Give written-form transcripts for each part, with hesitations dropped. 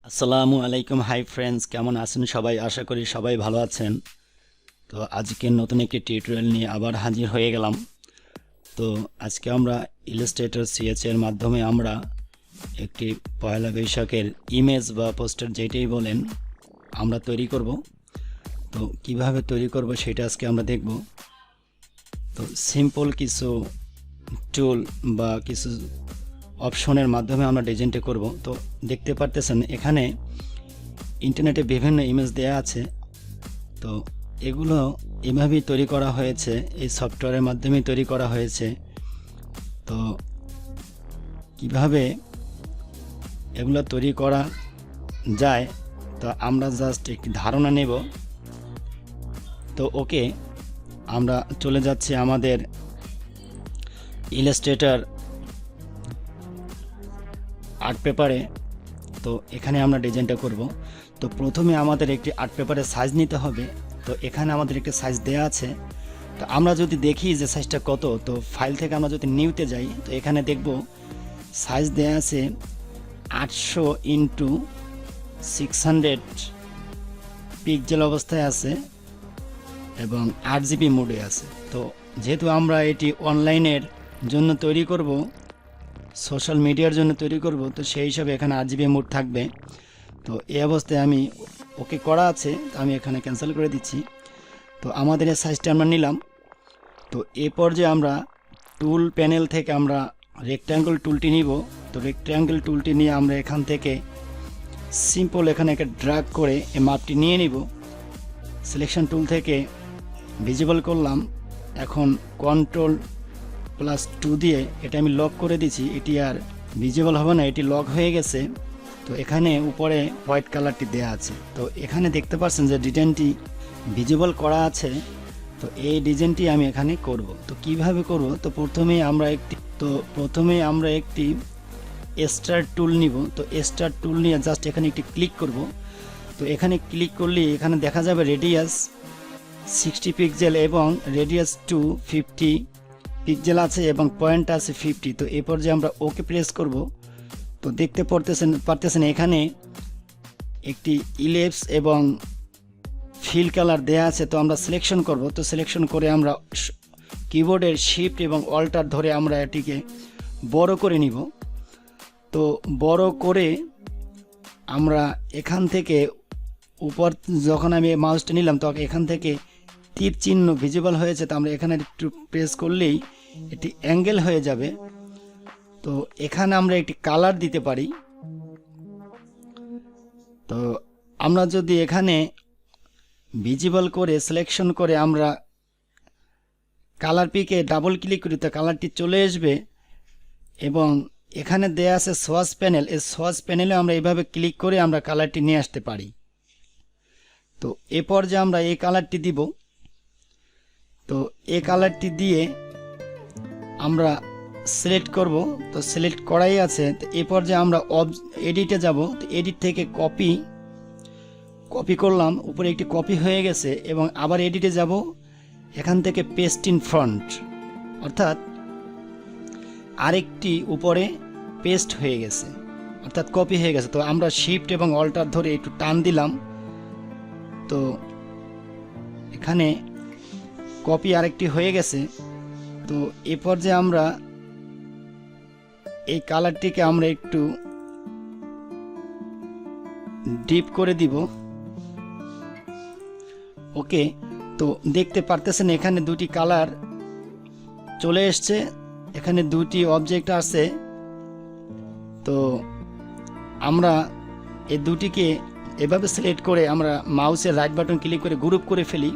আসসালামু আলাইকুম। Hi friends, কেমন আছেন সবাই? আশা করি সবাই ভালো আছেন। তো আজকে নতুন একটি টিউটোরিয়াল নিয়ে আবার হাজির হয়ে গেলাম। তো আজকে আমরা ইলাস্ট্রেটর সিএচ এর মাধ্যমে আমরা একটি পয়লা বৈশাখের ইমেজ বা পোস্টার যেটাই বলেন আমরা তৈরি করব। তো কিভাবে তৈরি করব সেটা আজকে আমরা দেখব। তো সিম্পল কিছু টুল বা কিছু অপশনের মাধ্যমে আমরা ডিজাইনটা করব। তো দেখতে পারতেছেন এখানে ইন্টারনেটে বিভিন্ন ইমেজ দেয়া আছে। তো এগুলো এভাবেই তৈরি করা হয়েছে, এই সফটওয়্যারের মাধ্যমেই তৈরি করা হয়েছে। তো কিভাবে এগুলো তৈরি করা যায় তো আমরা জাস্ট একটি ধারণা নেব। তো ওকে, আমরা চলে যাচ্ছি আমাদের ইলাস্ট্রেটর আর্ট পেপারে। তো এখানে আমরা ডিজাইনটা করব। তো প্রথমে আমাদের একটি আর্ট পেপারের সাইজ নিতে হবে। তো এখানে আমাদের একটি সাইজ দেয়া আছে। তো আমরা যদি দেখি যে সাইজটা কত, তো ফাইল থেকে আমরা যদি নিউতে যাই তো এখানে দেখব সাইজ দেয়া আছে 800x600 পিক্সেল অবস্থায় আছে এবং 8GB মোডে আছে। তো যেহেতু আমরা এটি অনলাইনের জন্য তৈরি করব, সোশ্যাল মিডিয়ার জন্য তৈরি করব, তো সেই হিসাবে এখানে 8GB মোড থাকবে। তো এই অবস্থায় আমি ওকে করা আছে, তো আমি এখানে ক্যান্সেল করে দিচ্ছি। তো আমাদের এই সাইজটা আমরা নিলাম। তো এই পর্যায়ে আমরা টুল প্যানেল থেকে আমরা রেক্ট্যাঙ্গেল টুলটি নিব। তো রেক্ট্যাঙ্গেল টুলটি নিয়ে আমরা এখান থেকে সিম্পল এখানে একটা ড্র্যাগ করে এই মাপটি নিয়ে নিব। সিলেকশন টুল থেকে ভিজিবল করলাম। এখন Ctrl+2 দিয়ে এটা আমি লক করে দিচ্ছি। এটি আর ভিজিবল হবে না, এটি লক হয়ে গেছে। তো এখানে উপরে হোয়াইট কালারটি দেয়া আছে। তো এখানে দেখতে পাচ্ছেন যে ডিজাইনটি ভিজিবল করা আছে। তো এই ডিজাইনটি আমি এখানে করব। তো কিভাবে করব? তো প্রথমে আমরা একটি স্টার টুল নিব। তো স্টার টুল নিয়ে জাস্ট এখানে একটি ক্লিক করব। তো এখানে ক্লিক করলে এখানে দেখা যাবে রেডিয়াস 60 পিক্সেল এবং রেডিয়াস 250 পিক্সেল আছে এবং পয়েন্ট আছে 50। তো এই পর্যায়ে আমরা ওকে প্রেস করব। তো দেখতে পারতেছেন এখানে একটি ইলিপস এবং ফিল কালার দেয়া আছে। তো আমরা সিলেকশন করব। তো সিলেকশন করে আমরা কিবোর্ডের শিফট এবং অল্টার ধরে আমরা এটিকে বড় করে নিব। তো বড় করে আমরা এখান থেকে উপর যখন আমি মাউসটা নিলাম তখন এখান থেকে তীর চিহ্ন ভিজিবল হয়েছে। তো আমরা এখানে একটু প্রেস করলেই এটি অ্যাঙ্গেল হয়ে যাবে। তো এখানে আমরা একটি কালার দিতে পারি। তো আমরা যদি এখানে ভিজিবল করে সিলেকশন করে আমরা কালার পিকে ডাবল ক্লিক করি তো কালারটি চলে আসবে। এবং এখানে দেয়া আছে সোয়াচ প্যানেল, এই সোয়াচ প্যানেলে আমরা এইভাবে ক্লিক করে আমরা কালারটি নিয়ে আসতে পারি। তো এ পর্যায়ে আমরা এই কালারটি দিব। তো এই কালারটি দিয়ে আমরা সিলেক্ট করব। তো সিলেক্ট করাই আছে। তো এ পর্যায়ে আমরা এডিটে যাব। তো এডিট থেকে কপি করলাম, উপরে একটি কপি হয়ে গেছে। এবং আবার এডিটে যাব, এখান থেকে পেস্ট ইন ফ্রন্ট, অর্থাৎ আরেকটি উপরে পেস্ট হয়ে গেছে, অর্থাৎ কপি হয়ে গেছে। তো আমরা শিফট এবং অল্টার ধরে একটু টান দিলাম। তো এখানে কপি আরেকটি হয়ে গেছে। তো এ পর্যায়ে আমরা এই কালারটিকে আমরা একটু ডিপ করে দিব। ওকে, তো দেখতে পারতেছেন এখানে দুটি কালার চলে এসছে, এখানে দুটি অবজেক্ট আছে। তো আমরা এই দুটিকে এভাবে সিলেক্ট করে আমরা মাউসের রাইট বাটন ক্লিক করে গ্রুপ করে ফেলি।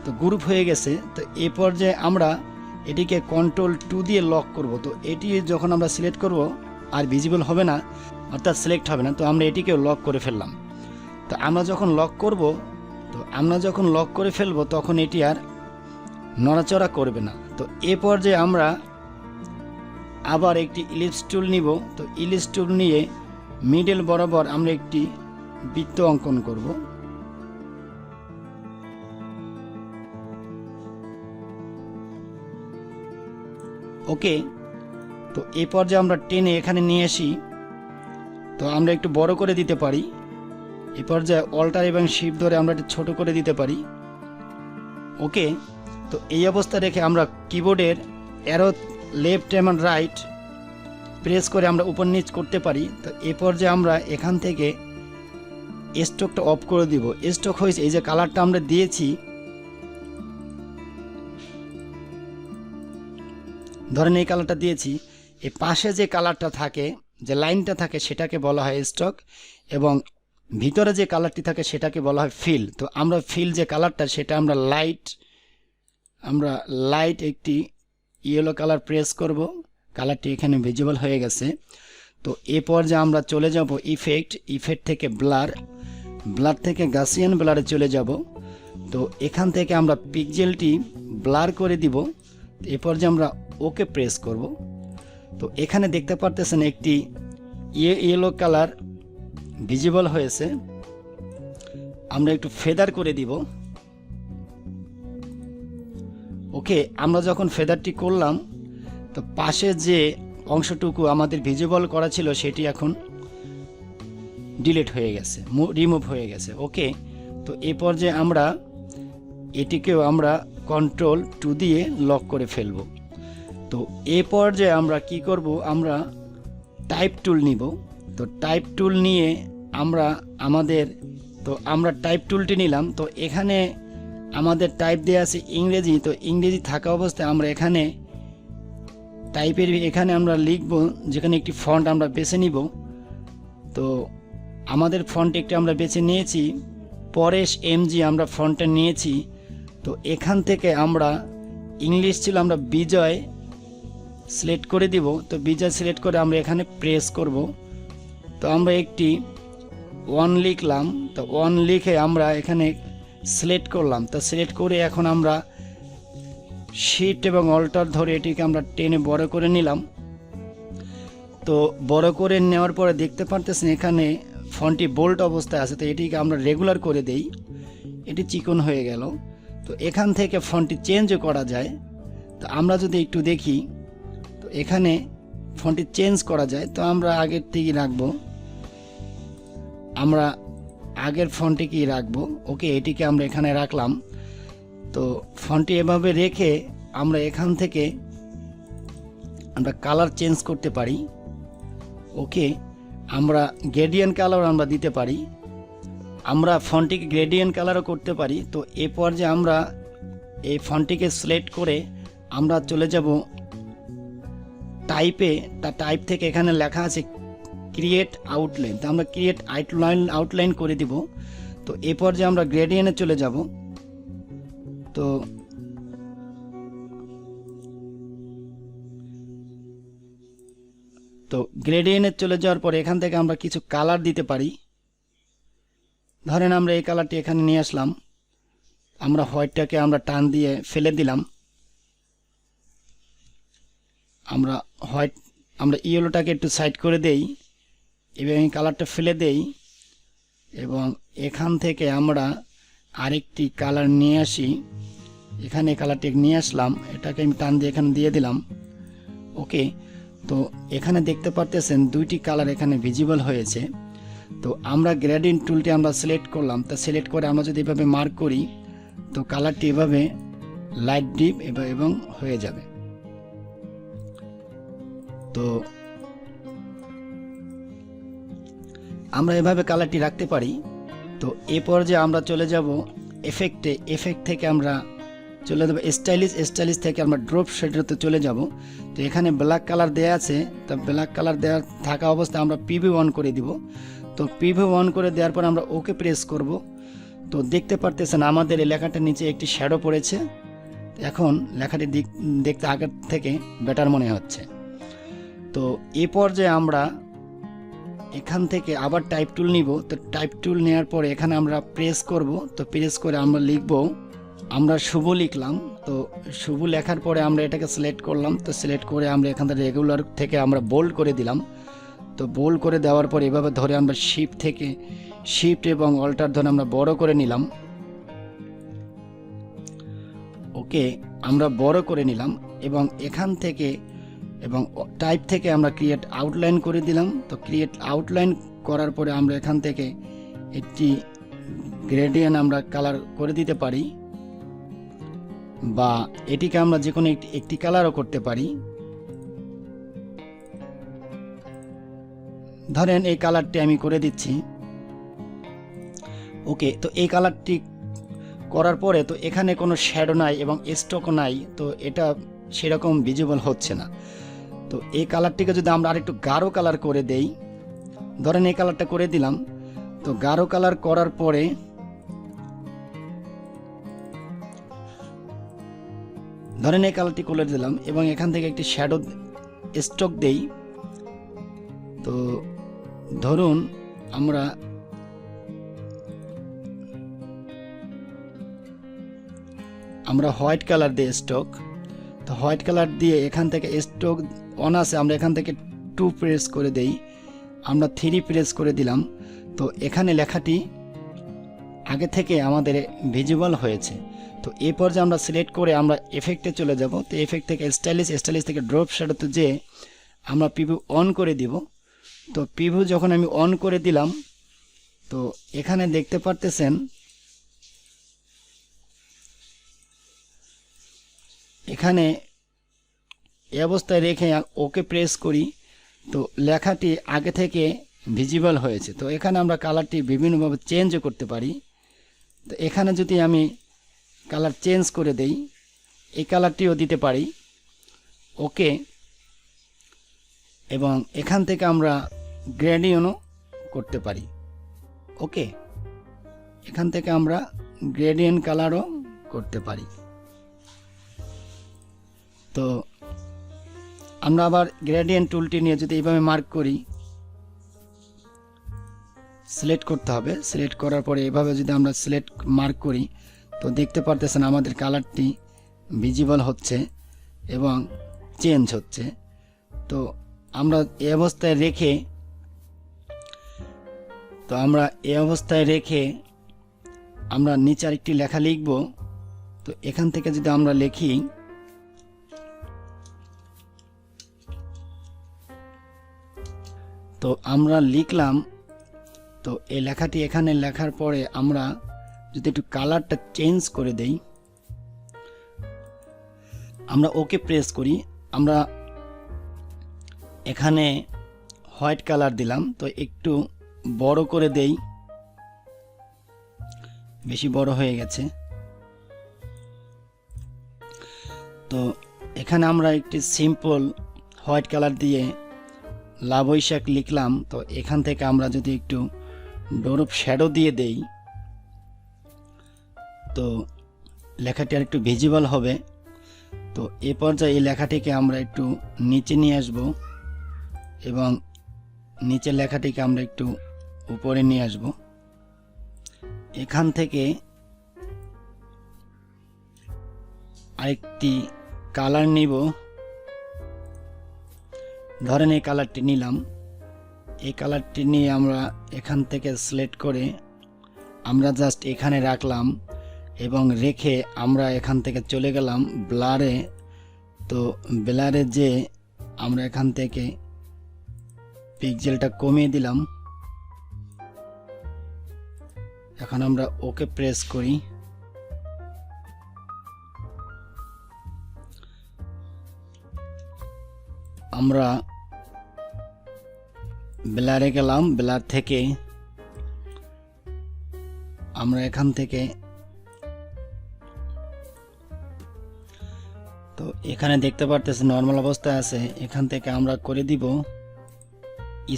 তো গ্রুপ হয়ে গেছে। তো এই পর্যায়ে আমরা এটিকে Ctrl+2 দিয়ে লক করব। তো এটি যখন আমরা সিলেক্ট করব আর ভিজিবল হবে না, অর্থাৎ সিলেক্ট হবে না। তো আমরা এটিকেও লক করে ফেললাম। তো আমরা যখন লক করে ফেলব তখন এটি আর নড়াচড়া করবে না। তো এ পর্যায়ে আমরা আবার একটি ইলিপস টুল নিব। তো ইলিপস টুল নিয়ে মিডল বরাবর আমরা একটি বৃত্ত অঙ্কন করব। ওকে, তো এই পর্যায়ে আমরা টেনে এখানে নিয়ে আসি। তো তো আমরা একটু বড় করে দিতে পারি। এই পর্যায়ে অল্টার এবং শিফট ধরে আমরা একটু ছোট করে দিতে পারি। ওকে, তো এই অবস্থা রেখে আমরা কিবোর্ডের অ্যারো লেফট এবং রাইট প্রেস করে আমরা উপর নিচ করতে পারি। তো এই পর্যায়ে আমরা এখান থেকে স্ট্রোকটা অফ করে দিব। স্ট্রোক হয়েছে এই যে কালারটা আমরা দিয়েছি, ধরেন এই কালারটা দিয়েছি, এই পাশে যে কালারটা থাকে, যে লাইনটা থাকে সেটাকে বলা হয় স্ট্রোক, এবং ভিতরে যে কালারটি থাকে সেটাকে বলা হয় ফিল। তো আমরা ফিল যে কালারটা সেটা আমরা লাইট একটি ইয়েলো কালার প্রেস করব, কালারটি এখানে ভিজিবল হয়ে গেছে। তো এ পর্যায়ে আমরা চলে যাব ইফেক্ট থেকে ব্লার থেকে গাসিয়ান ব্লারে চলে যাব। তো এখান থেকে আমরা পিক্সেলটি ব্লার করে দিব। এ পর্যায়ে আমরা ওকে প্রেস করব। তো এখানে দেখতে পারতেছেন একটি ইয়েলো কালার ভিজিবল হয়েছে। আমরা একটু ফেদার করে দিব। ওকে, আমরা যখন ফেদারটি করলাম তো পাশে যে অংশটুকু আমাদের ভিজিবল করা ছিল সেটি এখন ডিলিট হয়ে গেছে, রিমুভ হয়ে গেছে। ওকে, তো এই পর্যায়ে আমরা এটিকেও আমরা কন্ট্রোল 2 দিয়ে লক করে ফেলব। তো এই পর্যায়ে আমরা কি করব, আমরা টাইপ টুল নিব। তো টাইপ টুল নিয়ে আমরা টাইপ টুলটি নিলাম। তো এখানে আমাদের টাইপ দেওয়া আছে ইংরেজি। তো ইংরেজি থাকা অবস্থায় আমরা এখানে আমরা লিখব, যেখানে একটি ফন্ট আমরা বেছে নিব। তো আমাদের ফন্ট একটি আমরা বেছে নিয়েছি, পরেশ MG আমরা ফন্টটা নিয়েছি। তো এখান থেকে আমরা ইংলিশ ছিল, আমরা বিজয় সিলেক্ট করে দিব। তো বিজয় সিলেক্ট করে আমরা এখানে প্রেস করব। তো আমরা একটি 1 লিখলাম। তো 1 লিখে আমরা এখানে সিলেক্ট করলাম। তো সিলেক্ট করে এখন আমরা শিফট এবং অল্টার ধরে এটিকে আমরা টেনে বড় করে নিলাম। তো বড় করে নেওয়ার পরে দেখতে পারতেছেন এখানে ফন্টটি বোল্ড অবস্থায় আছে। তো এটিকে আমরা রেগুলার করে দেই, এটি চিকন হয়ে গেল। তো এখান থেকে ফন্টটি চেঞ্জও করা যায়। তো আমরা যদি একটু দেখি, তো এখানে ফন্টটি চেঞ্জ করা যায়। তো আমরা আগের থেকেই রাখবো, আমরা আগের ফন্টটিকেই রাখবো। ওকে, এটিকে আমরা এখানে রাখলাম। তো ফন্টটি এভাবে রেখে আমরা এখান থেকে আমরা কালার চেঞ্জ করতে পারি। ওকে, আমরা গ্রেডিয়েন্ট কালার আমরা দিতে পারি, আমরা ফন্টটিকে গ্রেডিয়েন্ট কালারও করতে পারি। তো এ পর্যায়ে আমরা এই ফন্টটিকে সিলেক্ট করে আমরা চলে যাব টাইপে। টাইপ থেকে এখানে লেখা আছে ক্রিয়েট আউটলাইন। তো আমরা ক্রিয়েট আউটলাইন করে দিব। তো এ পর্যায়ে আমরা গ্রেডিয়েন্টে চলে যাব। তো গ্রেডিয়েন্টে চলে যাওয়ার পরে এখান থেকে আমরা কিছু কালার দিতে পারি। ধরেন আমরা এই কালারটি এখানে নিয়ে আসলাম, আমরা হোয়াইটটাকে আমরা টান দিয়ে ফেলে দিলাম। আমরা ইয়েলোটাকে একটু সাইড করে দেই এবং এই কালারটা ফেলে দেই, এবং এখান থেকে আমরা আরেকটি কালার নিয়ে আসি। এখানে কালারটি নিয়ে আসলাম, এটাকে আমি টান দিয়ে এখানে দিয়ে দিলাম। ওকে, তো এখানে দেখতে পারতেছেন দুইটি কালার এখানে ভিজিবল হয়েছে। তো আমরা গ্রেডিয়েন্ট টুলটি আমরা সিলেক্ট করলাম। তা সিলেক্ট করে আমরা যদি এভাবে মার্ক করি, তো কালারটি এভাবে লাইট ডিপ এবং হয়ে যাবে। তো আমরা এভাবে কালারটি রাখতে পারি। তো এ পর্যায়ে আমরা চলে যাব এফেক্ট থেকে আমরা চলে যাব স্টাইলিশ থেকে আমরা ড্রপ শেডেতে চলে যাব। তো এখানে ব্ল্যাক কালার দেয়া আছে। তো ব্ল্যাক কালার দেওয়া থাকা অবস্থায় আমরা পিভি অন করে দিব। তো পিভি অন করে দেওয়ার পর আমরা ওকে প্রেস করব। তো দেখতে পারতেছেন আমাদের এই লেখাটার নিচে একটি শ্যাডো পড়েছে। এখন লেখাটি দেখতে আগের থেকে বেটার মনে হচ্ছে। তো এই পর্যায়ে আমরা এখান থেকে আবার টাইপ টুল নিব। তো টাইপ টুল নেওয়ার পরে এখানে আমরা প্রেস করব। তো প্রেস করে আমরা লিখব, আমরা শুভ লিখলাম। তো শুভ লেখার পরে আমরা এটাকে সিলেক্ট করলাম। তো সিলেক্ট করে আমরা এখান থেকে রেগুলার থেকে আমরা বোল্ড করে দিলাম। তো বোল্ড করে দেওয়ার পর এভাবে ধরে আমরা শিফট এবং অল্টার ধরে আমরা বড় করে নিলাম। ওকে, আমরা বড় করে নিলাম এবং এখান থেকে এবং টাইপ থেকে আমরা ক্রিয়েট আউটলাইন করে দিলাম। তো ক্রিয়েট আউটলাইন করার পরে আমরা এখান থেকে একটি গ্রেডিয়েন্ট আমরা কালার করে দিতে পারি, বা এটিকে আমরা যে কোনো একটি কালারও করতে পারি। ধরেন এই কালারটি আমি করে দিচ্ছি। ওকে, তো এই কালারটি করার পরে তো এখানে কোনো শ্যাডো নাই এবং স্ট্রোকও নাই, তো এটা সেরকম ভিজিবল হচ্ছে না। তো এই কালারটিকে যদি আমরা আরেকটু গাঢ় কালার করে দেই, ধরেন এই কালারটা করে দিলাম, তো গাঢ় কালার করার পরে ধরেন এই কালারটি করে দিলাম এবং এখান থেকে একটি শ্যাডো স্ট্রোক দেই। তো ধরুন আমরা হোয়াইট কালার দিয়ে স্ট্রোক, তো হোয়াইট কালার দিয়ে এখান থেকে স্ট্রোক অন আছে, আমরা এখান থেকে 2 প্রেস করে দেই, আমরা 3 প্রেস করে দিলাম। তো এখানে লেখাটি আগে থেকে আমাদের ভিজিবল হয়েছে। তো এই পর্যায়ে আমরা সিলেক্ট করে আমরা এফেক্টে চলে যাব। তো এফেক্ট থেকে স্টাইলিশ থেকে ড্রপ শ্যাডোতে যে আমরা প্রিভিউ অন করে দিব। তো প্রিভিউ যখন আমি অন করে দিলাম, তো এখানে দেখতে পারতেছেন এখানে এই অবস্থায় রেখে ওকে প্রেস করি, তো লেখাটি আগে থেকে ভিজিবল হয়েছে। তো এখানে আমরা কালারটি বিভিন্নভাবে চেঞ্জও করতে পারি। তো এখানে যদি আমি কালার চেঞ্জ করে দেই, এই কালারটিও দিতে পারি, ওকে। এবং এখান থেকে আমরা গ্রেডিয়েন্টও করতে পারি, ওকে। এখান থেকে আমরা গ্রেডিয়েন্ট কালারও করতে পারি। তো আমরা আবার গ্রেডিয়েন্ট টুলটি নিয়ে যদি এইভাবে মার্ক করি, সিলেক্ট করতে হবে, সিলেক্ট করার পরে এভাবে যদি আমরা সিলেক্ট মার্ক করি, তো দেখতে পারতেছেন আমাদের কালারটি ভিজিবল হচ্ছে এবং চেঞ্জ হচ্ছে। তো আমরা এই অবস্থায় রেখে আমরা নিচে আরেকটি লেখা লিখব। তো এখান থেকে যদি আমরা লিখি, তো আমরা লিখলাম, তো এই লেখাটি এখানে লেখার পরে আমরা যদি একটু কালারটা চেঞ্জ করে দেই, আমরা ওকে প্রেস করি, আমরা এখানে হোয়াইট কালার দিলাম, তো একটু বড় করে দেই, বেশি বড় হয়ে গেছে। তো এখানে আমরা একটি সিম্পল হোয়াইট কালার দিয়ে লা বৈশাখ লিখলাম। তো এখান থেকে আমরা যদি একটু ড্রপ শ্যাডো দিয়ে দেই, তো লেখাটি আর একটু ভিজিবল হবে। তো এ পর্যায়ে এই লেখাটিকে আমরা একটু নিচে নিয়ে আসব এবং নিচের লেখাটিকে আমরা একটু উপরে নিয়ে আসব। এখান থেকে আরেকটি কালার নিব, ধরেন এই কালারটি নিলাম, এই কালারটি নিয়ে আমরা এখান থেকে সিলেক্ট করে আমরা জাস্ট এখানে রাখলাম এবং রেখে আমরা এখান থেকে চলে গেলাম ব্লারে। তো ব্লারে যে আমরা এখান থেকে পিক্সেলটা কমিয়ে দিলাম, এখন আমরা ওকে প্রেস করি। আমরা ব্লারে গেলাম, ব্লার থেকে আমরা এখান থেকে তো এখানে দেখতে পারতেছি নর্মাল অবস্থায় আছে, এখান থেকে আমরা করে দিব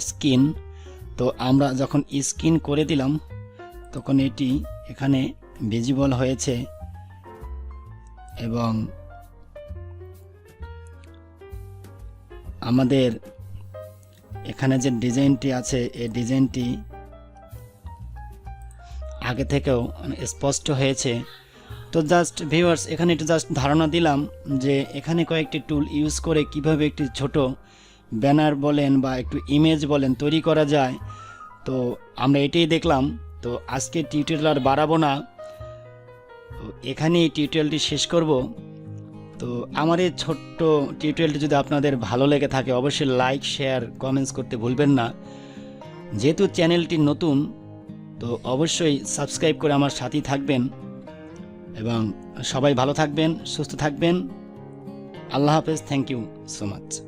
স্কিন। তো আমরা যখন স্কিন করে দিলাম তখন এটি এখানে ভিজিবল হয়েছে এবং আমাদের এখানে যে ডিজাইনটি আছে এই ডিজাইনটি আগে থেকেও স্পষ্ট হয়েছে। তো জাস্ট ভিউয়ার্স, এখানে একটু জাস্ট ধারণা দিলাম যে এখানে কয়েকটি টুল ইউজ করে কিভাবে একটি ছোট ব্যানার বলেন বা একটু ইমেজ বলেন তৈরি করা যায়। তো আমরা এটাই দেখলাম। তো আজকে টিউটোরিয়াল আর বাড়াবো না, তো এখানেই টিউটোরিয়ালটি শেষ করব। তো আমার এই ছোট্ট টিউটোরিয়ালটি যদি আপনাদের ভালো লেগে থাকে অবশ্যই লাইক, শেয়ার, কমেন্টস করতে ভুলবেন না। যেহেতু চ্যানেলটি নতুন, তো অবশ্যই সাবস্ক্রাইব করে আমার সাথেই থাকবেন এবং সবাই ভালো থাকবেন, সুস্থ থাকবেন। আল্লাহ হাফেজ। Thank you so much.